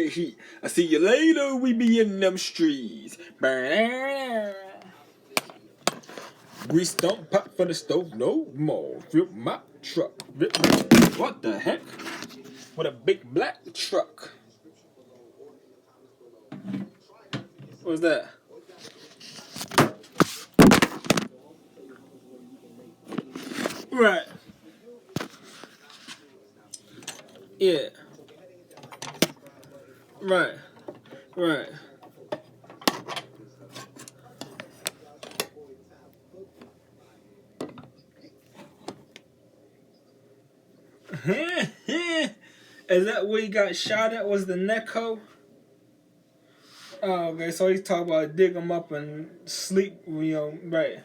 Heat. I see you later, we be in them streets. Grease don't pop for the stove no more. Fill my truck. What the heck? What a big black truck. What's that? Right. Yeah. Right. Right. Is that where he got shot at? Was the Necco? Oh, okay. So he's talking about dig him up and sleep. Right.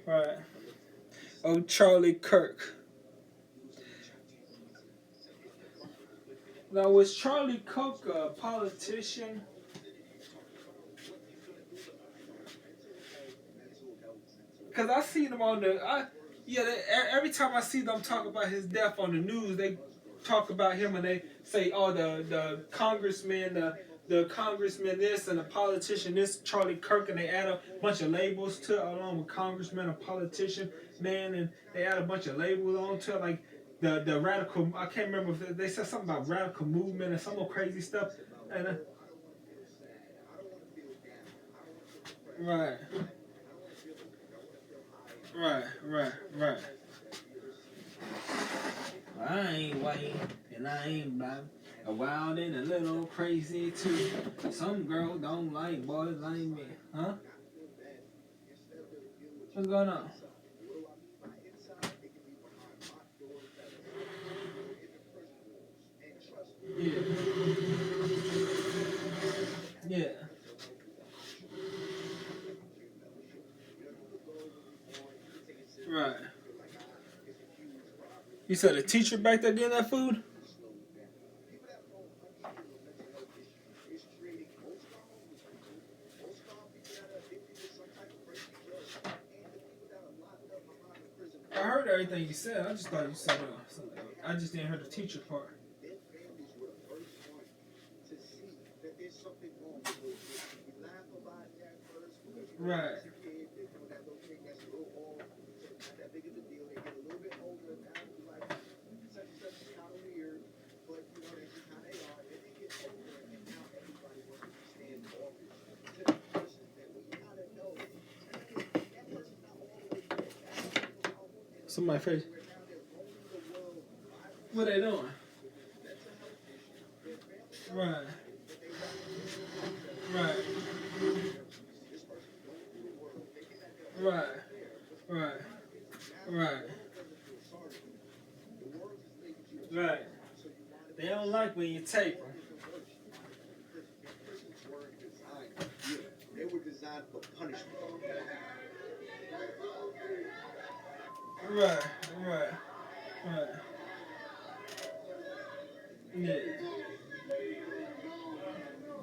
Right. Oh, Charlie Kirk. Now, was Charlie Kirk a politician? Because I seen him on every time I see them talk about his death on the news, they talk about him and they say, oh, the congressman, the congressman this and the politician this, Charlie Kirk, and they add a bunch of labels to it, along with congressman, a politician, man, and they add a bunch of labels onto it, like the radical. I can't remember if they said something about radical movement and some more crazy stuff, and right. Right, right, right. I ain't white and I ain't black. A wild and a little crazy too. Some girls don't like boys like me. Huh? What's going on? Yeah. Yeah. Right. You said a teacher back there getting that food? I heard everything you said. I just thought you said something. I just didn't hear the teacher part. Right. Somebody face. What they doing? Right. Right. Right. Right. Right. Right. They don't like when you tape them. They were designed for punishment. Right. Right. Right. Yeah.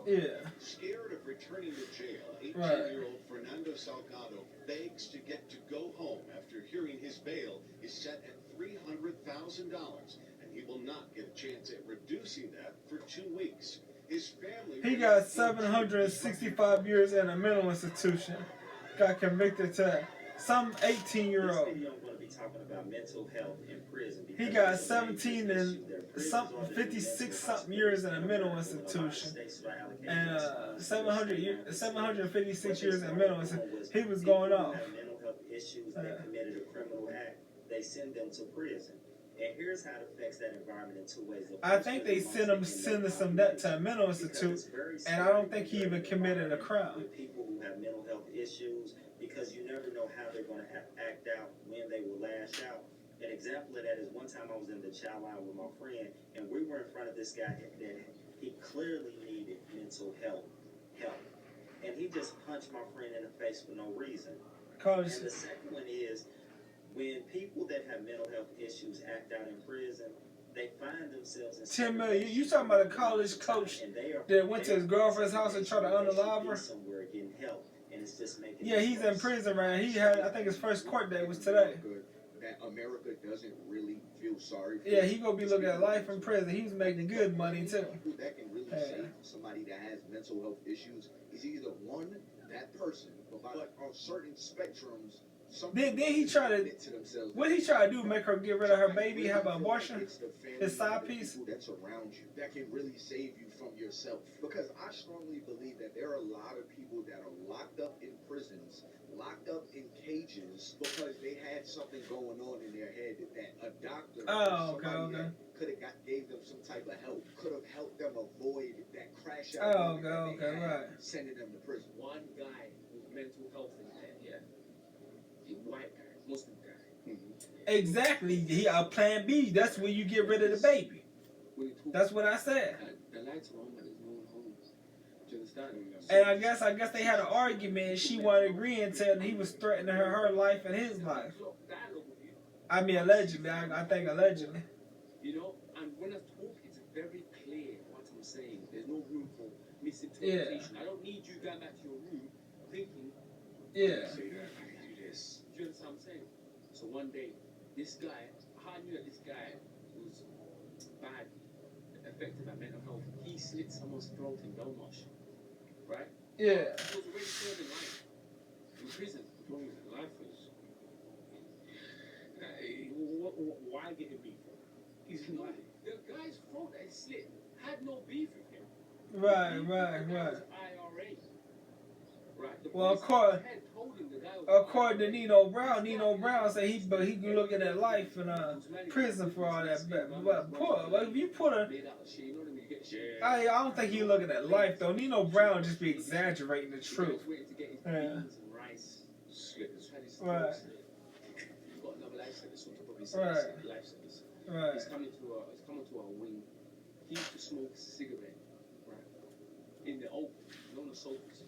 Yeah. Scared of returning to jail, 18-year-old Fernando Salgado begs to get to go home after hearing his bail is set at $300,000, and he will not get a chance at reducing that for 2 weeks. His family. He got 765 years in a mental institution. Got convicted to some 18-year-old. He got 17 and some 56 something years in a mental institution, and 756 years in a mental institution. He was going off. They send them to prison. And here's how it affects that environment in 2 ways. I think they send some that to a mental institute, and I don't think he even committed a crime. With people who have mental health issues, because you never know how they're going to act out, when they will lash out. An example of that is one time I was in the chow line with my friend, and we were in front of this guy that he clearly needed mental health help, and he just punched my friend in the face for no reason. And the second one is, when people that have mental health issues act out in prison, they find themselves in 10 million. You talking about a college coach that went to his girlfriend's house and tried to unalive her? Somewhere getting help, and it's just making. Yeah, he's in prison right now. He had, I think his first court date was today. That America doesn't really feel sorry for. Yeah, he gonna be looking at life in prison. He was making good money too. That can really really safe for somebody that has mental health issues is either one, that person, but on certain spectrums, some Then he try to, admit to themselves. what he try to do, make her get rid of her baby, have an abortion? It's the family His side and the piece? people that's around you that can really save you from yourself. Because I strongly believe that there are a lot of people that are locked up in prisons, locked up in cages because they had something going on in their head that a doctor or somebody could have gave them some type of help, could have helped them avoid that crash out moment that they had, sending them to prison. One guy with mental health impaired, yeah, a white guy, Muslim guy. Exactly. He plan B. That's where you get rid of the baby. That's what I said. The lights are on, but there's no one home. Do you understand? And I guess they had an argument. And she wasn't agreeing to, he was threatening her life and his life. I mean, allegedly. I think allegedly. You know, and when I talk, it's very clear what I'm saying. There's no room for misinterpretation. Yeah. I don't need you going back to your room thinking, Yeah. say that, I can do this. Do you understand what I'm saying? So one day, this guy, I knew that this guy was bad, affected by mental health. He slit someone's throat in Belmarsh, right? Yeah. He was already serving life in prison. Life was. Why get a beef? He's not. The guy's throat that he slit had no beef with him. Right. IRA. Right. Well, according to Nino Brown said he looking at life in prison for all that. But if you put a, I don't think he looking at life though. Nino Brown just be exaggerating the truth. Yeah. Right. Right. He's coming to a wing. He used to smoke a cigarette, right? In the open, on the sofas.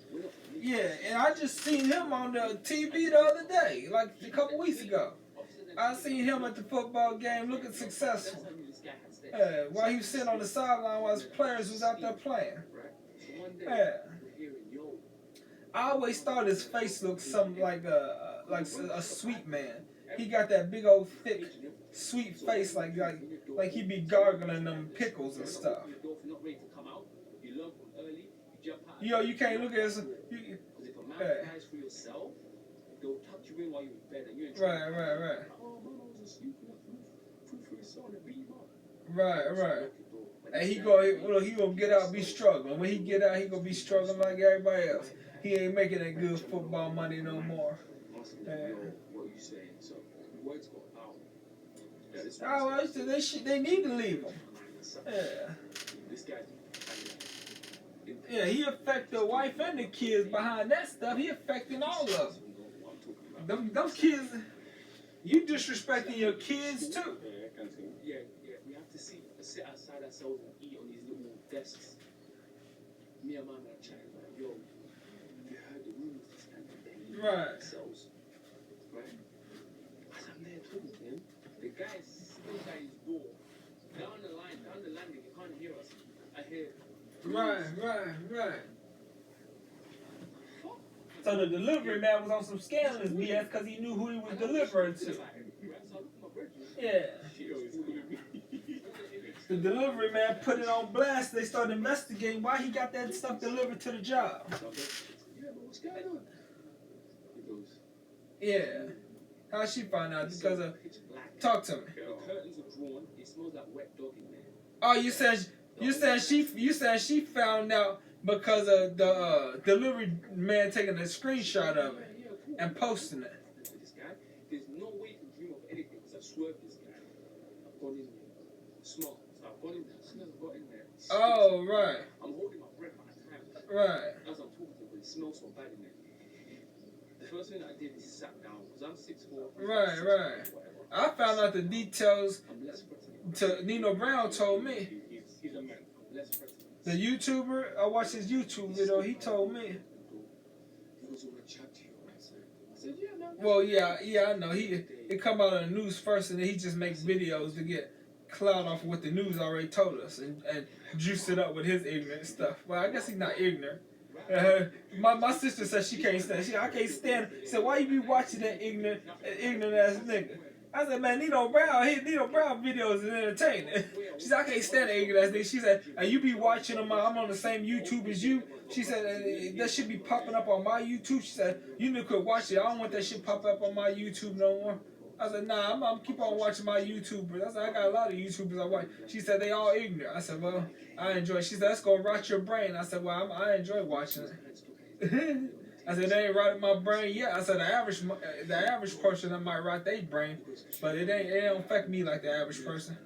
Yeah, and I just seen him on the TV the other day, like a couple weeks ago. I seen him at the football game looking successful. While he was sitting on the sideline while his players was out there playing. Yeah. I always thought his face looked something like a sweet man. He got that big old thick sweet face like he be gargling them pickles and stuff. Yo, you can't look at his. For yourself, they'll tuck you in while you're in bed and you're in trouble. Right. Oh, mama was asleep and for his son to beat him up. Right. And he gonna get out and be struggling. When he get out, he gonna be struggling like everybody else. He ain't making that good football money no more. What are you saying? So, words got power. They need to leave him. Yeah. This guy's. Yeah, he affect the wife and the kids behind that stuff. He affecting all of them. Them kids, you disrespecting your kids too. Yeah. We have to sit outside ourselves and eat on these little desks. Me and my man are chatting like, yo, you heard the rumors and Right. Ourselves, right? As I'm there talking to him, the guy's still by his door. Down the landing, you can't hear us. I hear. Right. So the delivery man was on some scandalous BS because he knew who he was delivering to. Yeah. The delivery man put it on blast. They started investigating why he got that stuff delivered to the job. Yeah, but what's going on? He goes. Yeah. How'd she find out? Because of. Pitch black. Talk to me. The curtains are drawn. It smells like wet dog in there. Oh, you said she found out because of the delivery man taking a screenshot of it and posting it. This guy, there's no way to dream of anything because I swerved this guy. I've gone in there. Small. So I've gone in there. As soon as I've got in there. Oh, right. I'm holding my breath at the time. Right. As I'm talking to him, but it smells so bad in there. The first thing I did is sat down because I'm 6'4". Right. I found out the details. I'm less threatening. Nino Brown told me. He's a man. I'm less threatening. The YouTuber, I watched his YouTube video. He told me. He was want to chat to you. I said, yeah, man. Well, yeah, I know. It come out on the news first, and then he just makes videos to get clout off of what the news already told us, and juice it up with his ignorant stuff. Well, I guess he's not ignorant. My sister says she can't stand. I can't stand. She said, why you be watching that ignorant ass nigga? I said, man, Nino Brown videos is entertaining. She said, I can't stand the ignorant ass nigga. She said, you be watching them, I'm on the same YouTube as you. She said, that shit be popping up on my YouTube. She said, you need to watch it. I don't want that shit pop up on my YouTube no more. I said, nah, I'm keep on watching my YouTubers. I said, I got a lot of YouTubers I watch. She said, they all ignorant. I said, well, I enjoy it. She said, that's going to rot your brain. I said, well, I enjoy watching it. I said, they ain't rotted my brain yet. I said, the average person that might rot their brain, but it don't affect me like the average person.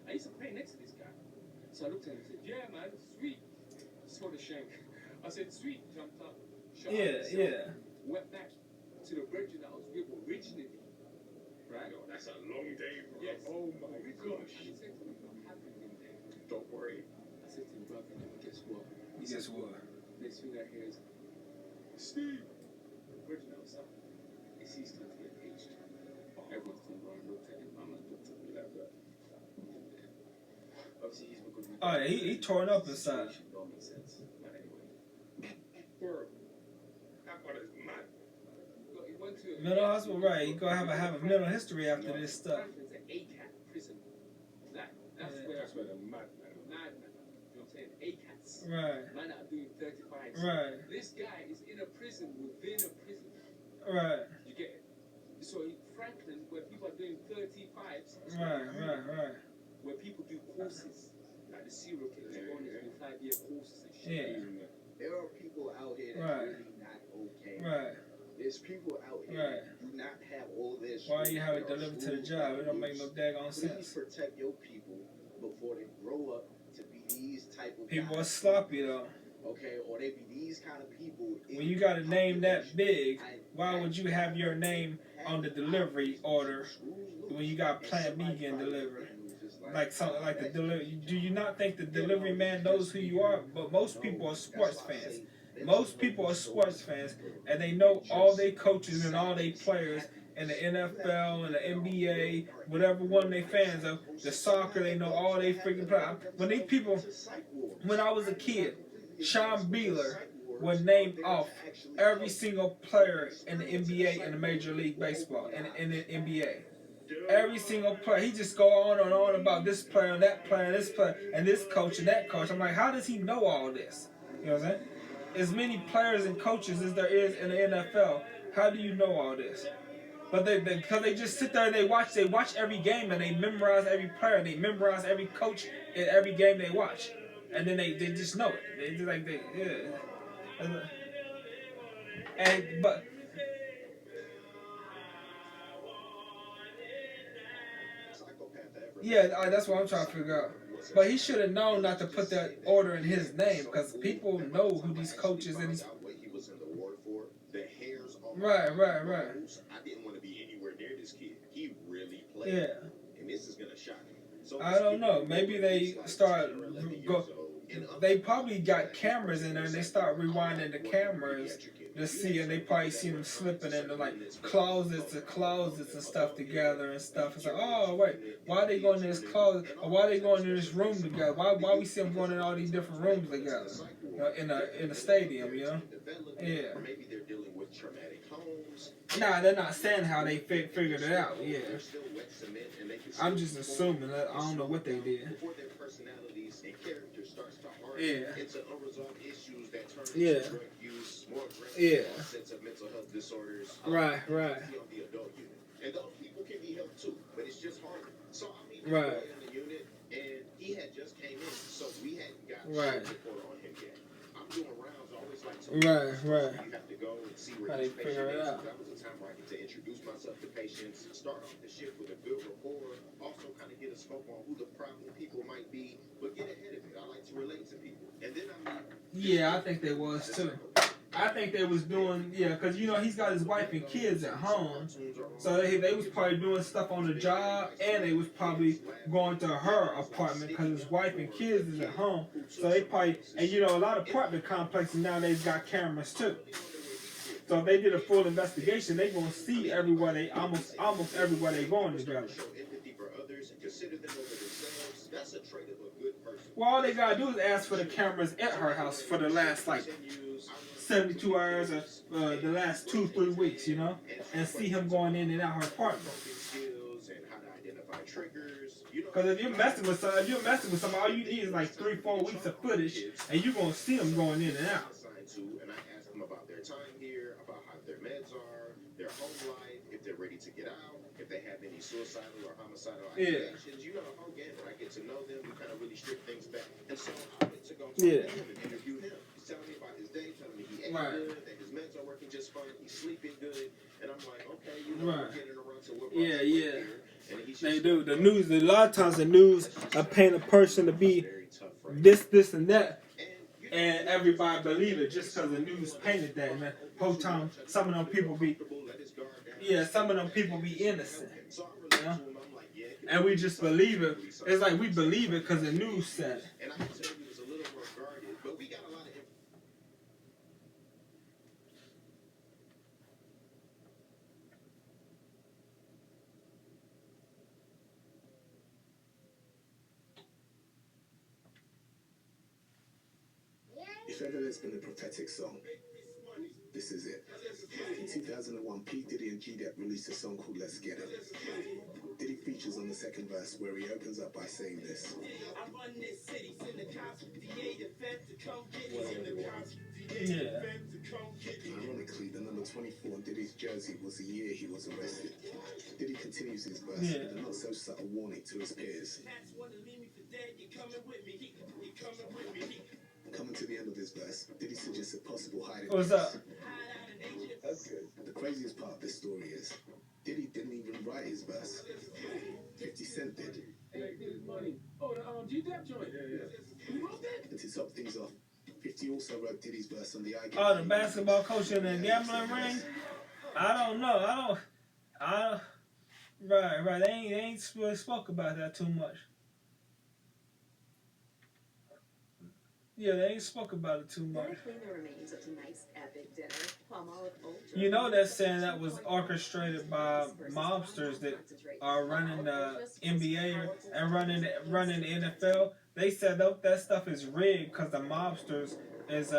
I used to play next to this guy. So I looked at him and said, yeah, man, sweet. Sort of shank. I said, sweet, jumped up. Shot Yeah. Went back to the virgin that I was with originally. Right? Yo, that's a long day, bro. Yes. Oh my gosh. He said to me, I'm happy in there. Don't worry. I said to him, brother, guess what? He Guess said, what? next thing I hear is, Steve. Virgin outside. Is he starting to get aged? Everyone's turned around and looked at him. I'm like, looked at me like that. Obviously, he's because Oh, yeah, he torn up inside. Don't make sense. But anyway. Bro, that one is mad. He went to Mental hospital, right? You gonna have a mental history after this stuff. Franklin's an ACAT prison. That's where the mad man. mad, you know what I'm saying? ACATs. Right. Man out doing 35s. Right. This guy is in a prison within a prison. Right. You get it? So Franklin, where people are doing 35s, Right. where people do courses, like the serial killers go on these 5-year courses and shit. Yeah. There are people out here that Right. really not okay. Right. There's people out here Right. that do not have all this. Why you have it delivered to the job? It don't make no daggone Please sense. protect your people before they grow up to be these type of People are guys. sloppy though. Okay, or they be these kind of people. When you got a name that big, why would you have your name on the delivery order when you got Plan B getting delivered? Like something like the delivery. Do you not think the delivery man knows who you are? But most people are sports fans. Most people are sports fans, and they know all their coaches and all their players in the NFL and the NBA, whatever one they fans of. The soccer, they know all they freaking players. When these people, when I was a kid, Sean Beeler would name off every single player in the NBA and the Major League Baseball and in the NBA. Every single player. He just go on and on about this player and that player and this player and this coach and that coach. I'm like, how does he know all this? You know what I'm saying? As many players and coaches as there is in the NFL, how do you know all this? But because they just sit there and they watch every game and they memorize every player and they memorize every coach in every game they watch. And then they just know it. They just like but yeah, that's what I'm trying to figure out. But he should have known not to put that order in his name because people know who these coaches and these. Right. I didn't want to be anywhere near this kid. He really played. Yeah. And this is gonna shock him. So I don't know. Maybe they start go. They probably got cameras in there and they start rewinding the cameras to see, and they probably see them slipping into like closets and stuff together and stuff. It's like, oh wait, why are they going in this closet? Or why are they going in this room together? Why we see them going in all these different rooms together? You know, in the stadium, you know? Yeah. Maybe they're dealing with traumatic homes. Nah, they're not saying how they figured it out. Yeah. I'm just assuming that I don't know what they did. Before their personalities and character starts to harden Yeah. into unresolved issues that turn Yeah. into drug use, more aggressive Yeah. sets of mental health disorders. Right. On the adult unit. And those people can be helped too, but it's just harder. So I mean, Right. in the unit, and he had just came in, so we hadn't got Right. shit report on him yet. I'm doing rounds always like to. Right. You have to go and see where How each they figure patient it is. out. That was a time where I get to introduce myself to patients, start off the shift with a good rapport, also kind of get a scope on who the problem people might be, but get ahead of it. I like to relate to people. And then I meet Yeah, I think they was too. I think they was doing, because you know he's got his wife and kids at home, so they was probably doing stuff on the job, and they was probably going to her apartment because his wife and kids is at home. So they probably, and you know a lot of apartment complexes nowadays got cameras too. So if they did a full investigation, they gonna see everywhere they almost everywhere they going together. show empathy for others and consider them over themselves. That's a trait of a good person. Well, all they gotta do is ask for the cameras at her house for the last 72 hours or the last 2-3 weeks, you know, and see him going in and out her apartment. identify triggers. You know, Because if you're messing with somebody, all you need is like 3-4 weeks of footage, and you're gonna see them going in and out. assigned to, and I ask them about their time here, about how their meds are, their home life, if they're ready to get out, if they have any suicidal or homicidal ideations. You know the whole gamut. I get to know them. We kind of really strip things back. And so I went to go talk to him and interview him. He's telling me about his day, telling me he ate good, that his meds are working just fine, he's sleeping good. And I'm like, okay, you know, we're getting around to what Yeah. here. And he's They just do. The news, a lot of times the news paint a person to be very tough for him. this, and that. And everybody believe it just because the news painted that. And the whole time, some of them people be innocent. You know? And we just believe it. It's like we believe it because the news said it. And I can tell you it's a little more guarded, but we got a lot of If ever there's been a prophetic song, this is it. In 2001, P. Diddy and G-Dep released a song called Let's Get It. Diddy features on the second verse where he opens up by saying this. Yeah. Ironically, the number 24 on Diddy's jersey was the year he was arrested. Diddy continues his verse with a not so subtle warning to his peers. Coming to the end of this verse, Diddy suggests a possible hiding What's place. up? That's good. The craziest part of this story is Diddy didn't even write his verse. 50 Cent did. Oh, the G-Dep joint. You wrote that? And to top things off, 50 also wrote Diddy's verse on the I Get Oh, the basketball coach in the gambling ring? I don't know. Right. They ain't really spoke about that too much. Yeah, they ain't spoke about it too much. Clean the remains of tonight's epic dinner. Palmolive Ultra. You know that saying that was orchestrated by mobsters that are running the NBA and running the NFL. They said that stuff is rigged because the mobsters is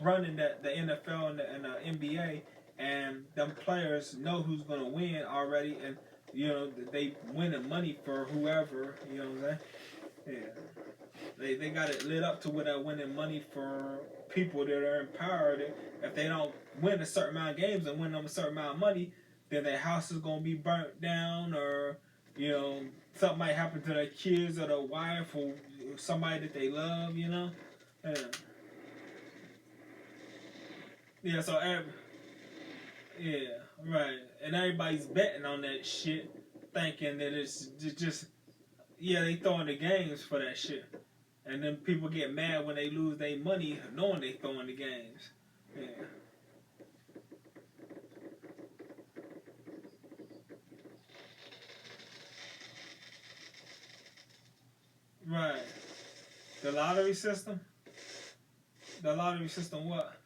running the NFL and the NBA, and them players know who's gonna win already, and you know they winning money for whoever. You know what I'm saying? Yeah. They got it lit up to where they're winning money for people that are in power. That if they don't win a certain amount of games and win them a certain amount of money, then their house is gonna be burnt down, or you know something might happen to their kids or their wife or somebody that they love. You know, yeah. So right, and everybody's betting on that shit, thinking that it's just they throwing the games for that shit. And then people get mad when they lose their money knowing they throwing the games. Yeah. Right. The lottery system? The lottery system what?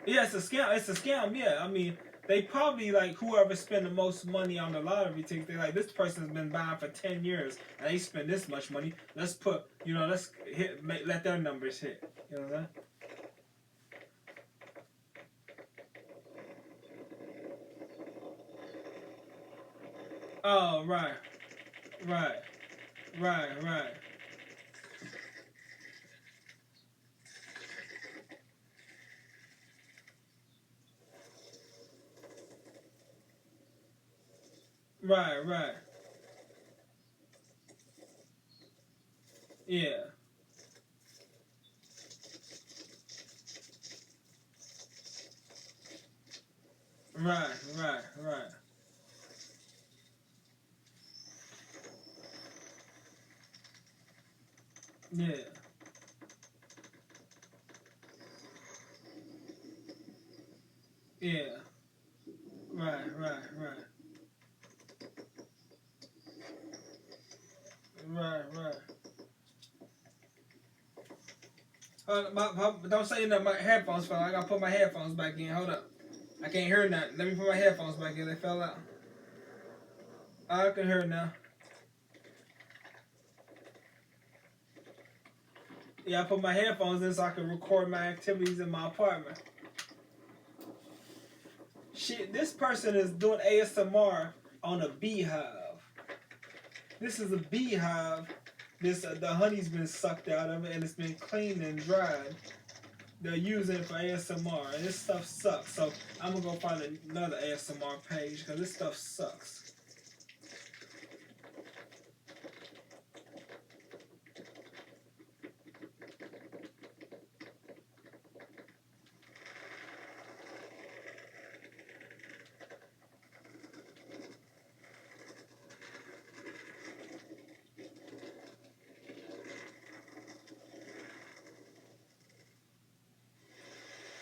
Yeah, it's a scam. It's a scam, yeah. I mean, they probably, like, whoever spend the most money on the lottery tickets, they're like, this person's been buying for 10 years, and they spend this much money. Let's put, let's let their numbers hit. You know what I'm saying? Oh, right. Right. Right. Yeah. Right. Yeah. Yeah. Right. Don't say nothing. My headphones fell. I gotta put my headphones back in. Hold up. I can't hear nothing. Let me put my headphones back in. They fell out. I can hear it now. Yeah, I put my headphones in so I can record my activities in my apartment. Shit, this person is doing ASMR on a beehive. This is a beehive. The honey's been sucked out of it and it's been cleaned and dried. They're using it for ASMR, and this stuff sucks. So I'm gonna go find another ASMR page because this stuff sucks.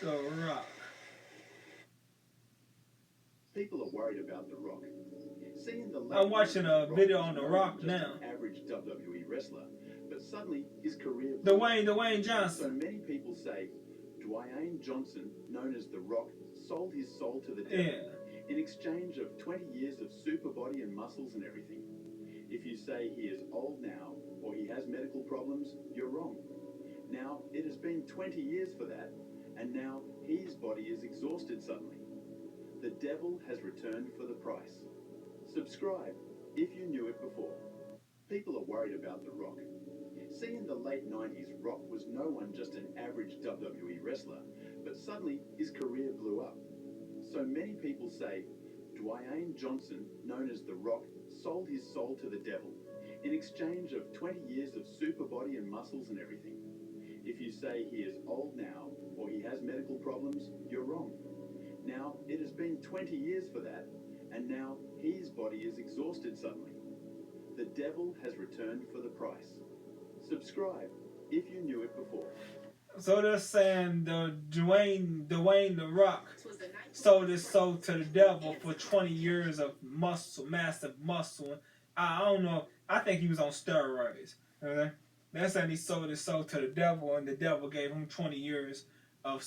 The Rock. People are worried about The Rock. Seeing the I'm watching a video on The Rock now. Average WWE wrestler, but suddenly his career. Dwayne Johnson. So many people say Dwayne Johnson, known as The Rock, sold his soul to the devil in exchange of 20 years of super body and muscles and everything. If you say he is old now or he has medical problems, you're wrong. Now it has been 20 years for that. And now his body is exhausted suddenly. The devil has returned for the price. Subscribe if you knew it before. People are worried about The Rock. See, in the late 90s, Rock was no one just an average WWE wrestler, but suddenly his career blew up. So many people say Dwayne Johnson, known as The Rock, sold his soul to the devil in exchange of 20 years of super body and muscles and everything. If you say he is old now or he has medical problems, you're wrong. Now it has been 20 years for that, and now his body is exhausted suddenly. The devil has returned for the price. Subscribe if you knew it before. So they're saying the Dwayne The Rock sold his soul to the devil for 20 years of muscle, massive muscle. I don't know. I think he was on steroids. Okay? They're saying he sold his soul to the devil, and the devil gave him 20 years of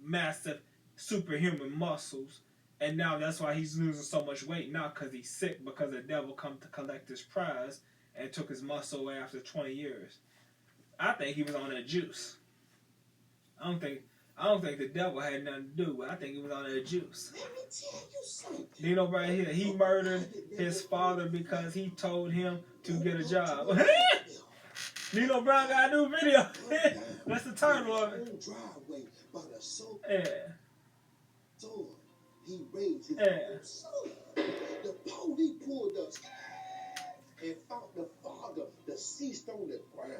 massive superhuman muscles. And now that's why he's losing so much weight. Not because he's sick, because the devil come to collect his prize and took his muscle away after 20 years. I think he was on that juice. I don't think the devil had nothing to do with it. I think he was on that juice. Let me tell you something. You know right here, he murdered his father because he told him to get a job. Nino Brown got a new video. That's the title of it. Driveway by the soap. Yeah. So he raised his own son. The police pulled up and found the father deceased on the ground.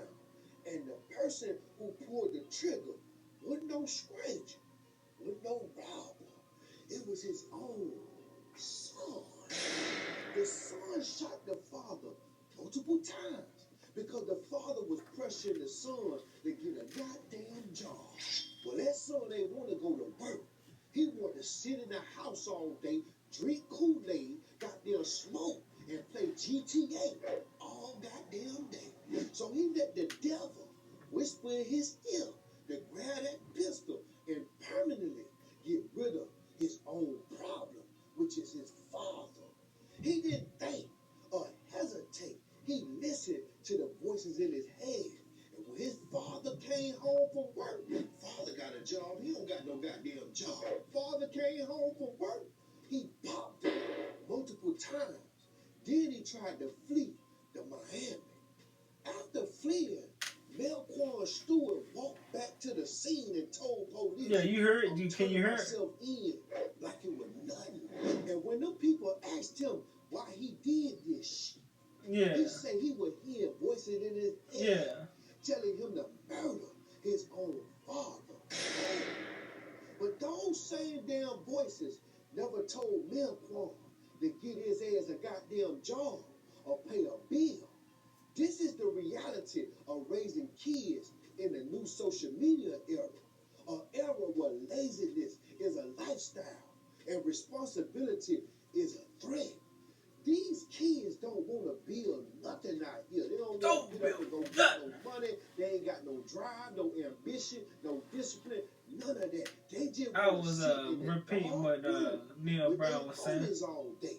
And the person who pulled the trigger was no stranger, was no robber. It was his own son. The son shot the father multiple times because the father was pressuring the son to get a goddamn job. Well, that son ain't want to go to work. He wanted to sit in the house all day, drink Kool-Aid, goddamn smoke, and play GTA all goddamn day. So he let the devil whisper in his ear to grab that pistol and permanently get rid of his own problem, which is his father. He didn't think or hesitate. He listened to the voices in his head. And when his father came home from work, father got a job. He don't got no goddamn job. Father came home from work. He popped him multiple times. Then he tried to flee to Miami. After fleeing, Melquan Stewart walked back to the scene and told police. Yeah, you heard it. Can you hear it? Myself in like it was nothing. And when them people asked him why he did this shit, he said he would hear voices in his head telling him to murder his own father. But those same damn voices never told Melquan to get his ass a goddamn job or pay a bill. This is the reality of raising kids in the new social media era. An era where laziness is a lifestyle and responsibility is a threat. These kids don't want to build nothing out here. They don't want to go get no money. They ain't got no drive, no ambition, no discipline, none of that. They just I was repeating what Neil Brown was saying. All day,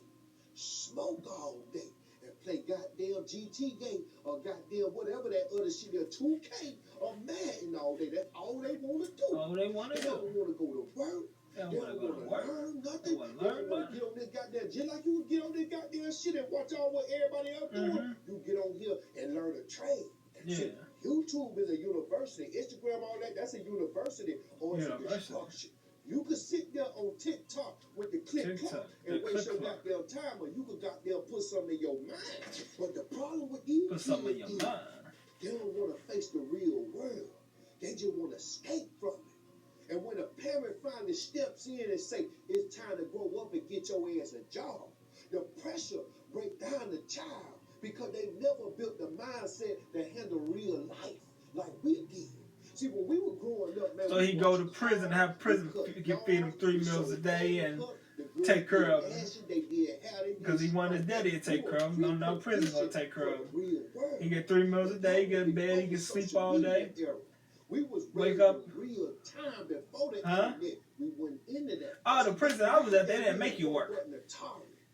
smoke all day, and play goddamn GTA or goddamn whatever that other shit, 2K or Madden all day. That's all they want to do. All they want to do. They don't want to go to work. They don't They want to don't go to want work. to learn They nothing. want to They learn don't want to nothing. get on this goddamn, just like you would get on this goddamn shit and watch all what everybody else doing. You get on here and learn a trade. Yeah. See, YouTube is a university. Instagram, all that, that's a university or it's a construction. You could sit there on TikTok with the click clock and waste your goddamn time, or you could goddamn put something in your mind. But the problem with these Put something in your kids is mind. they don't want to face the real world. They just want to escape from it. And when a parent finally steps in and say, it's time to grow up and get your ass a job, the pressure break down the child because they've never built the mindset to handle real life like we did. See, when we were growing up, man, So he go to prison, have prison, can feed him 3 meals a day and take care of him. Because he want his daddy to take care of him. No prison gonna take care of him. He get 3 meals a day, he get in bed, he can sleep all day. Wake up. Huh? Oh, the prison I was at, they didn't make you work.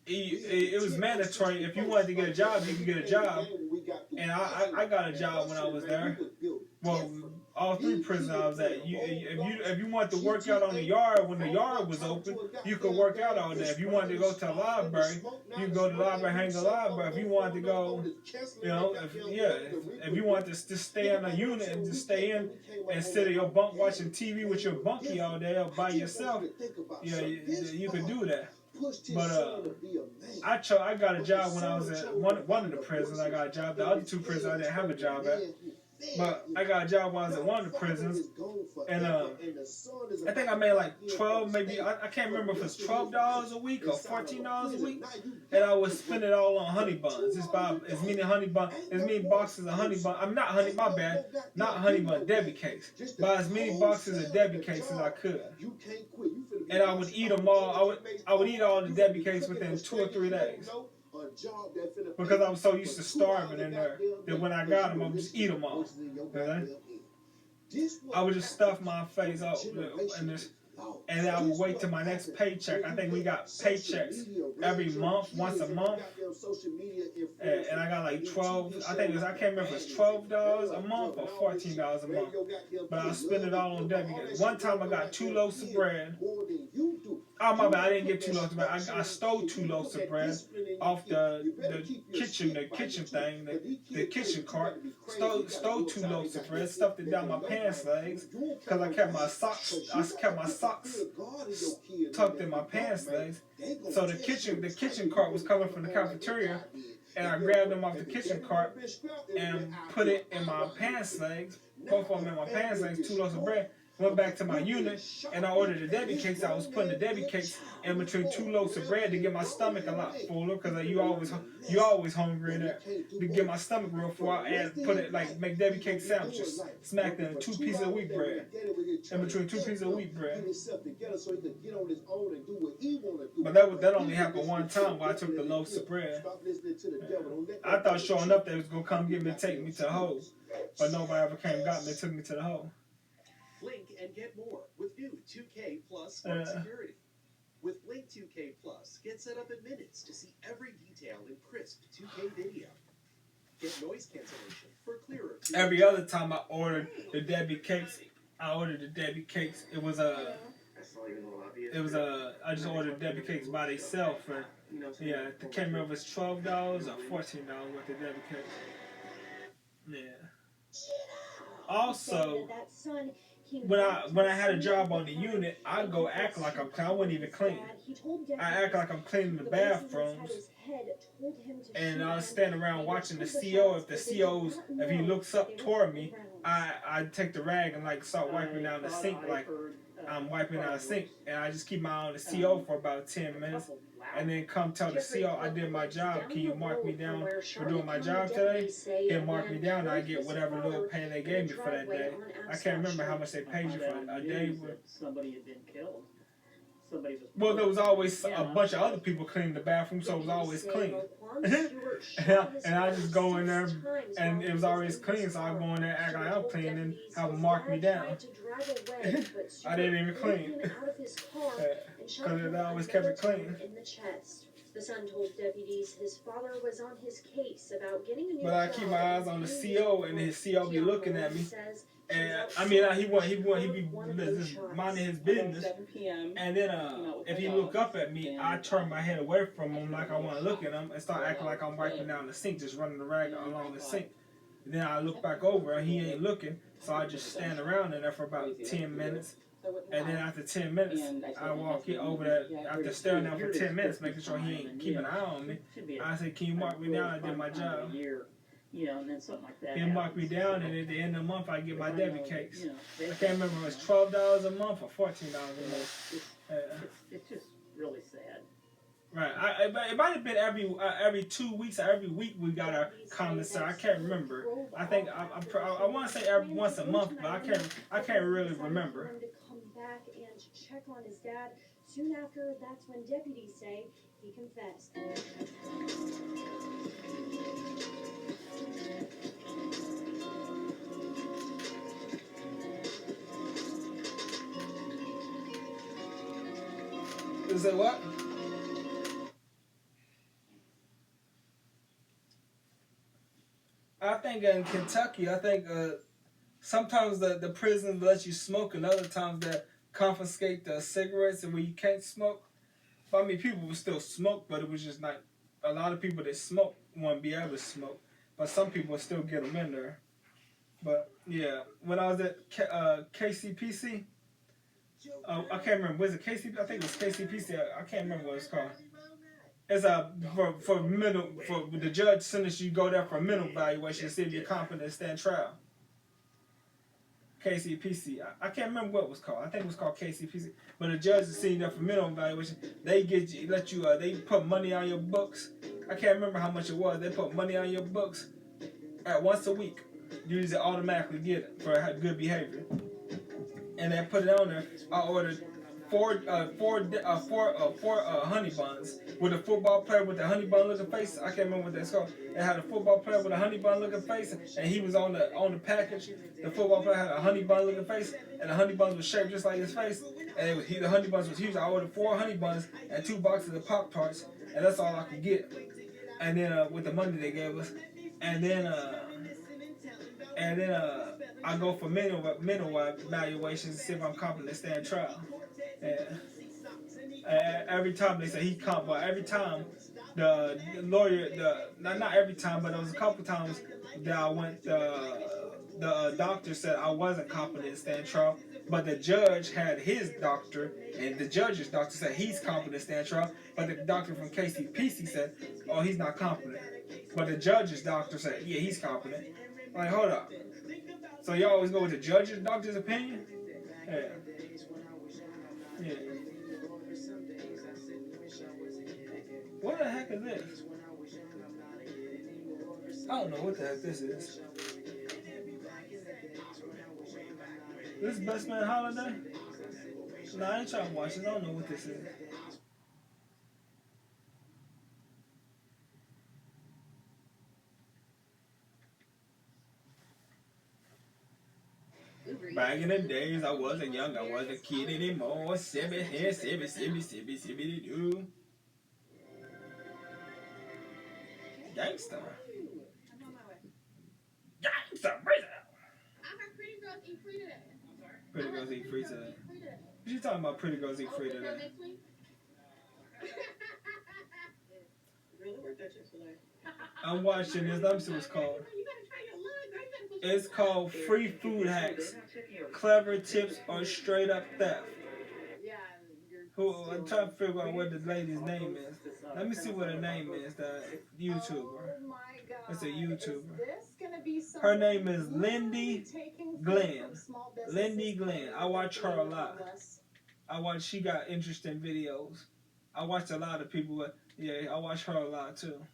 It was mandatory. If you wanted to get a job, you could get a job. And I got a job when I was there. Well, all 3 prisons I was at. If you wanted to work out on the yard when the yard was open, you could work out all day. If you wanted to go to the library, you could go to the library, hang the library. If you wanted to go, if you wanted to just stay in a unit and just stay in and sit at your bunk watching TV with your bunkie all day or by yourself, you could do that. But I got a job when I was at one of the prisons. I got a job. The other 2 prisons I didn't have a job at. But I got a job when I was at one of the prisons, and I think I made like 12, maybe I can't remember if it's $12 a week or $14 a week, and I would spend it all on honey buns. Just buy as many boxes of honey bun. I'm not honey, my bad, not honey bun, Debbie cakes. Buy as many boxes of Debbie cakes as I could, and I would eat them all. I would eat all the Debbie cakes within 2 or 3 days. Because I was so used to starving in there that when I got them, I would just eat them all. I would just stuff my face up and then I would wait till my next paycheck. I think we got paychecks every month, once a month. And I got like 12, I can't remember if it's $12 a month or $14 a month. But I spend it all on Debbie. One time I got 2 loaves of bread. Oh my bad, I didn't get 2 loaves of bread. I stole 2 loaves of bread off the kitchen thing, the kitchen cart. Stole 2 loaves of bread, stuffed it down my pants legs, because I kept my socks tucked in my pants legs. So the kitchen cart was coming from the cafeteria, and I grabbed them off the kitchen cart and put it in my pants legs, both of them in my pants legs, 2 loaves of bread. Went back to my unit and I ordered the Debbie cakes. I was putting the Debbie cakes in between 2 loaves of bread to get my stomach a lot fuller, because you always hungry in there. To get my stomach real full, and put it like make Debbie cake sandwiches, smacked in 2 pieces of wheat bread, in between 2 pieces of wheat bread. But that only happened one time where I took the loaves of bread. I thought sure enough they was gonna come get me and take me to the hole, but nobody ever came and got me and took me to the hole. Blink and get more with new 2K Plus Smart Security. With Blink 2K Plus, get set up in minutes to see every detail in crisp 2K video. Get noise cancellation for clearer 2K. Every other time I ordered the Debbie cakes, it was I just ordered Debbie cakes by themselves, and I can't remember if it's $12 or $14 worth of Debbie cakes. Yeah. Also, when I had a job on the unit, I'd go act like I wouldn't even clean. I act like I'm cleaning the bathrooms, and I'll stand around watching the CO. If he looks up toward me, I take the rag and like start wiping down the sink, like I'm wiping down the sink, and I just keep my eye on the CO for about 10 minutes. And then come tell the CO I did my job. Can you mark me down for doing my job today? He'll mark me down and I get whatever little pay they gave me for that day. I can't remember how much they paid you for a day. Somebody had been killed. Well, there was always a bunch of other people cleaning the bathroom, so it was always clean. And I just go in there, and it was always clean, so I go in there, act like I'm clean, and have them mark me down. I didn't even clean, because they always kept it clean. The son told deputies his father was on his case about getting a new But I keep my eyes on the CO, and his CO be looking at me. And I mean, he be just minding his business. 7 p.m. And then if he look up at me, I turn my head away from him like I want to look at him and start acting like I'm wiping down the sink, just running the rag along the sink. And then I look back over and he ain't looking, so I just stand around in there for about 10 minutes. And then after 10 minutes, I walk over there after staring there for 10 minutes, making sure he ain't keeping an eye on me. I said, "Can you mark me down? I did my job." You know, and then something like that. He'll mark me down, and at the end of the month, I get my debit cakes. I can't remember if it was $12 a month or $14 a month. It's just really sad. Right. It might have been every 2 weeks or every week we got our commissary. I can't remember. I think I want to say every once a month, but I can't really remember. To come back and check on his dad. Soon after, that's when deputies say he confessed. Is that what? I think in Kentucky, sometimes the prison lets you smoke, and other times they confiscate the cigarettes and where you can't smoke. But, I mean, people would still smoke, but it was just like a lot of people that smoke wouldn't be able to smoke. But some people would still get them in there. But, yeah, when I was at KCPC, I can't remember. Was it KCPC? I think it was KCPC. I can't remember what it's called. It's for the judge sentenced you go there for a mental evaluation to see if you're competent to stand trial. KCPC. I can't remember what it was called. I think it was called KCPC. But the judge is sitting there for mental evaluation. They they put money on your books. I can't remember how much it was. They put money on your books at once a week. You just automatically get it for good behavior. And they put it on there. I ordered four honey buns with a football player with a honey bun looking face. I can't remember what that's called. It had a football player with a honey bun looking face, and he was on the package. The football player had a honey bun looking face, and the honey buns was shaped just like his face. And the honey buns was huge. I ordered 4 honey buns and 2 boxes of Pop-Tarts, and that's all I could get. And then with the money they gave us, and then I go for mental evaluations to see if I'm competent to stand trial. Every time they say he's competent, every time the lawyer, not every time, but there was a couple times that I went, the doctor said I wasn't competent to stand trial, but the judge had his doctor, and the judge's doctor said he's competent to stand trial, but the doctor from KCPC said, oh, he's not competent. But the judge's doctor said, yeah, he's competent. Like, hold up. So you always go with the judge's doctor's opinion? Yeah. Yeah. What the heck is this? I don't know what the heck this is. This is Best Man Holiday? Nah, I ain't trying to watch this. I don't know what this is. Back in the days, I wasn't young, I wasn't a kid anymore. Sibby here, sibby do. Gangsta. Gangsta, raise it. I heard pretty girls eat free today. Pretty girls eat free today. What you talking about? Pretty girls eat free today. Really worked that yesterday. I'm watching this. Let me see what it's called. It's called Free Food Hacks, Clever Tips or Straight Up Theft. I'm trying to figure out what the lady's name is. Let me see what her name is, the YouTuber. It's a YouTuber. Her name is Lindy Glenn. Lindy Glenn. I watch her a lot. She got interesting videos. I watch a lot of people, but yeah, I watch her a lot too.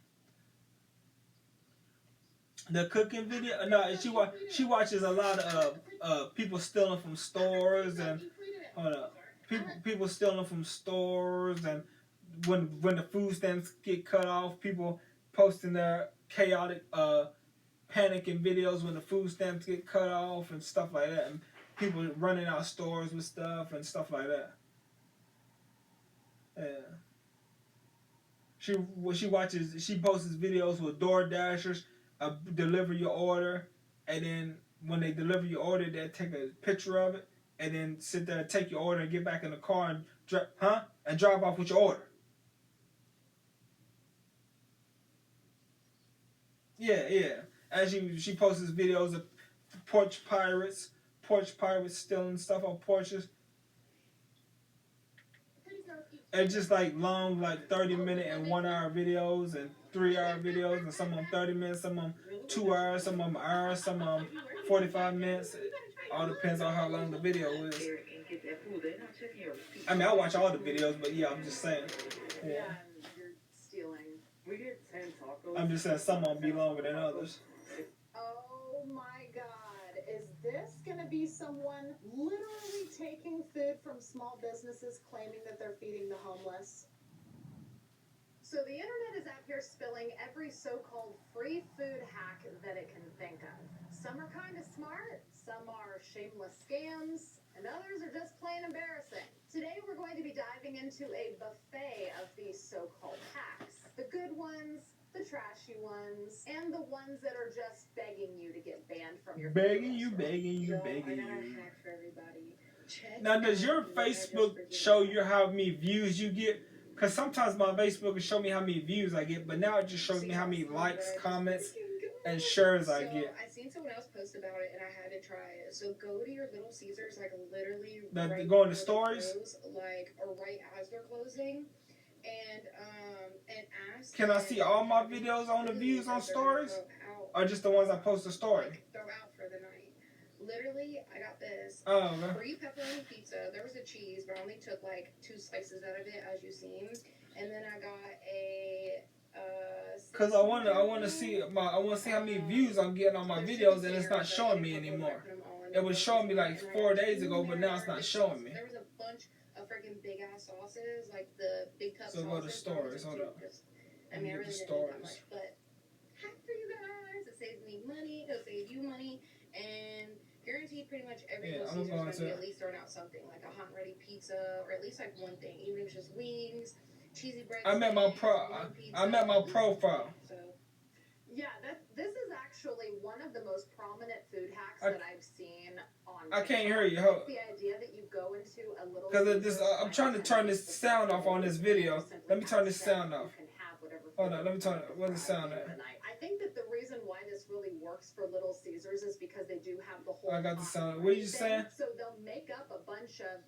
The cooking video, no, she watches a lot of people stealing from stores and people stealing from stores, and when the food stamps get cut off, people posting their chaotic panicking videos when the food stamps get cut off and stuff like that, and people running out stores with stuff and stuff like that. Yeah. She posts videos with Door Dashers. Deliver your order, and then when they deliver your order, they'll take a picture of it and then sit there and take your order and get back in the car and drive off with your order. Yeah. As she posts videos of porch pirates stealing stuff on porches. It's just like long, like 30-minute and 1 hour videos and 3 hour videos, and some of them 30 minutes, some of them 2 hours, some of them an hour, some of them 45 minutes. It all depends on how long the video is. I mean, I watch all the videos, but yeah, I'm just saying. Yeah. You're stealing. We get 10 tacos. I'm just saying some of them be longer than others. Oh my God. Is this going to be someone literally taking food from small businesses claiming that they're feeding the homeless? So the internet is out here spilling every so-called free food hack that it can think of. Some are kind of smart, some are shameless scams, and others are just plain embarrassing. Today we're going to be diving into a buffet of these so-called hacks. The good ones, the trashy ones, and the ones that are just begging you to get banned from your Begging you. I got a hack for everybody. Now, does your Facebook show you how many views you get? Because sometimes my Facebook will show me how many views I get, but now it just shows me how many likes, comments, and shares I get. I seen someone else post about it and I had to try it. So go to your Little Caesars, like literally Go into stories? or right as they're closing. And ask. Can I see all my videos on the views on stories? Or just the ones I post to story? Throw out for the night. Literally, I got this free pepperoni pizza. There was a cheese, but I only took like 2 slices out of it, as you seen. And then I got a Cause I want to see how many views I'm getting on my videos, and it's not showing me anymore. It was showing me like 4 days ago, but now it's not showing me. There was a bunch of freaking big ass sauces, like the big cup sauces. So go to stories. Hold up. I mean, I really didn't need that much, but hack for you guys. It saves me money. It'll save you money, and guaranteed pretty much every Little Caesar's going to be at least throwing out something like a hot and ready pizza, or at least like one thing, even if it's just wings, cheesy bread. I met my profile. So. Yeah, this is actually one of the most prominent food hacks that I've seen on TikTok. I can't hear you. It's the idea that you go into a little... Because I'm trying to turn this sound off on this video. Let me turn this sound off. Hold on, let me turn it. What's the sound at? I think that the reason why this really works for Little Caesars is because they do have the whole... I got the sound. What are you saying? So they'll make up a bunch of,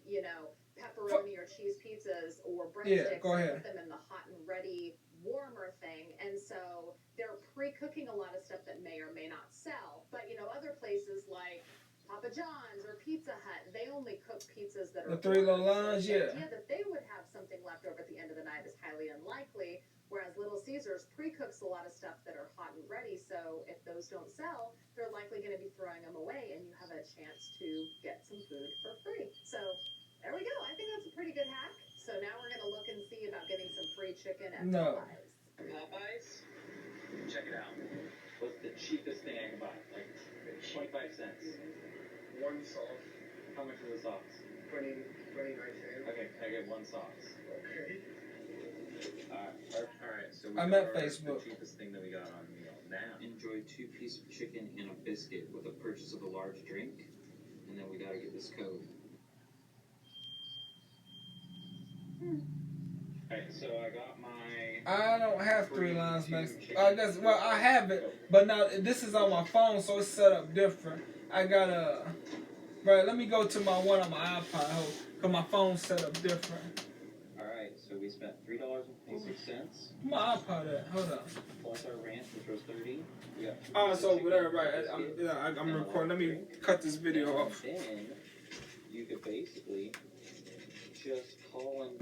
pepperoni or cheese pizzas or breadsticks and put them in the hot and ready warmer thing, and so they're pre-cooking a lot of stuff that may or may not sell. But other places like Papa John's or Pizza Hut, they only cook pizzas that are the 3 little lines, the idea that they would have something left over at the end of the night is highly unlikely, whereas Little Caesars pre-cooks a lot of stuff that are hot and ready, so if those don't sell, they're likely going to be throwing them away, and you have a chance to get some food for free. So there we go. I think that's a pretty good hack. So now we're going to look and see about getting some free chicken at Popeyes. Popeyes? Check it out. What's the cheapest thing I can buy? Like 25 cents. 1 sauce. How much is the sauce? 29 cents. Okay, can I get 1 sauce? Okay. Alright, so we I'm at got Facebook. The cheapest thing that we got on meal now. Enjoy 2 pieces of chicken and a biscuit with a purchase of a large drink. And then we gotta get this code. Alright, so I got my... I don't have 3 lines, Max. I guess, well, I have it, but now this is on my phone, so it's set up different. I gotta... Right, let me go to my one on my iPod, because my phone's set up different. Alright, so we spent $3.26. My iPod at? Hold on. Plus our ranch, which was $30. We got Oh, so whatever, right. I'm recording. Let me cut this video off. Then